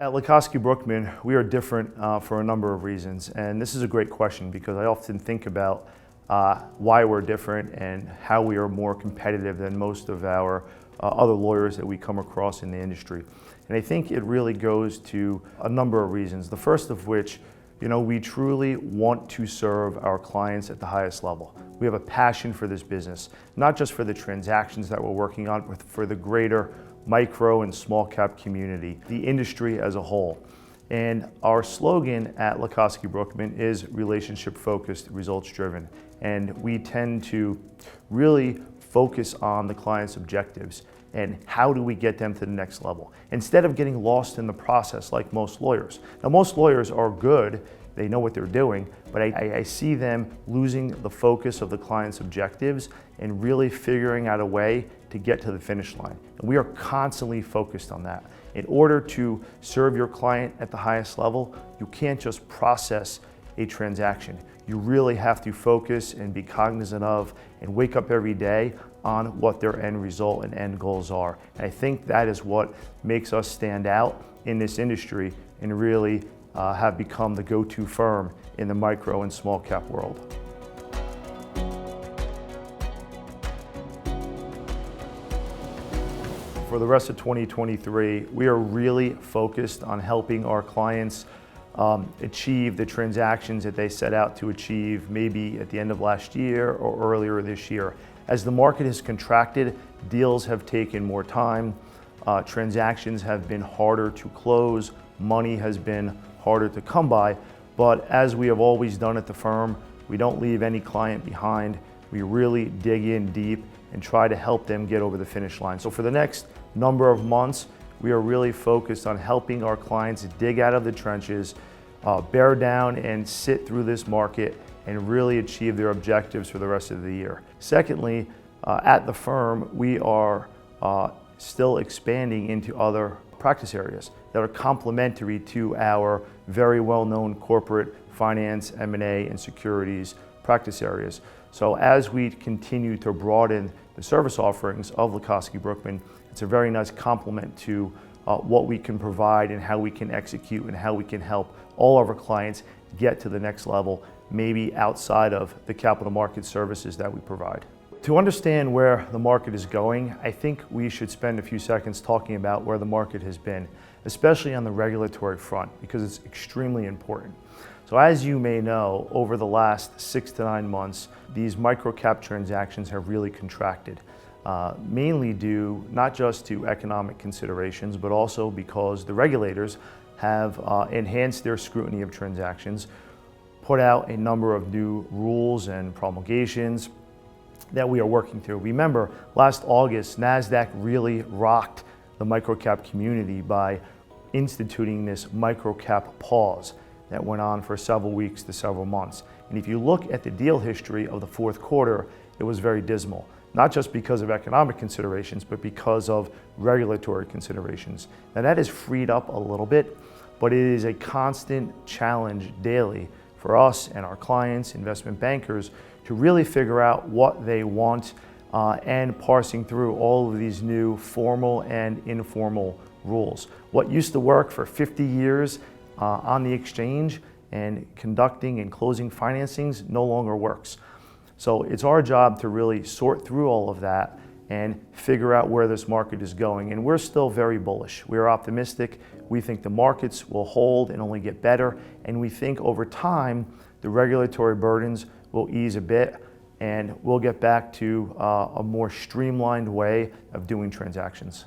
At Lucosky Brookman, we are different for a number of reasons, and this is a great question because I often think about why we're different and how we are more competitive than most of our other lawyers that we come across in the industry. And I think it really goes to a number of reasons. The first of which, we truly want to serve our clients at the highest level. We have a passion for this business, not just for the transactions that we're working on, but for the greater micro and small cap community, the industry as a whole. And our slogan at Lucosky Brookman is relationship focused, results driven. And we tend to really focus on the client's objectives and how do we get them to the next level, instead of getting lost in the process like most lawyers. Now, most lawyers are good, they know what they're doing, but I see them losing the focus of the client's objectives and really figuring out a way to get to the finish line. And we are constantly focused on that. In order to serve your client at the highest level, you can't just process a transaction. You really have to focus and be cognizant of and wake up every day on what their end result and end goals are. And I think that is what makes us stand out in this industry and really have become the go-to firm in the micro and small cap world. For the rest of 2023, we are really focused on helping our clients achieve the transactions that they set out to achieve maybe at the end of last year or earlier this year. As the market has contracted, deals have taken more time, transactions have been harder to close, money has been harder to come by, but as we have always done at the firm, we don't leave any client behind. We really dig in deep and try to help them get over the finish line. So for the next number of months, we are really focused on helping our clients dig out of the trenches, bear down and sit through this market and really achieve their objectives for the rest of the year. Secondly, at the firm, we are still expanding into other practice areas that are complementary to our very well-known corporate finance, M&A, and securities practice areas. So as we continue to broaden the service offerings of Lucosky Brookman, it's a very nice complement to what we can provide and how we can execute and how we can help all of our clients get to the next level, maybe outside of the capital market services that we provide. To understand where the market is going, I think we should spend a few seconds talking about where the market has been, especially on the regulatory front, because it's extremely important. So as you may know, over the last 6 to 9 months, these microcap transactions have really contracted, mainly due not just to economic considerations, but also because the regulators have enhanced their scrutiny of transactions, put out a number of new rules and promulgations that we are working through. Remember, last August, NASDAQ really rocked the microcap community by instituting this microcap pause that went on for several weeks to several months. And if you look at the deal history of the fourth quarter, it was very dismal, not just because of economic considerations, but because of regulatory considerations. Now that has freed up a little bit, but it is a constant challenge daily for us and our clients, investment bankers, to really figure out what they want and parsing through all of these new formal and informal rules. What used to work for 50 years on the exchange and conducting and closing financings no longer works. So it's our job to really sort through all of that and figure out where this market is going. And we're still very bullish. We are optimistic. We think the markets will hold and only get better. And we think over time, the regulatory burdens will ease a bit and we'll get back to a more streamlined way of doing transactions.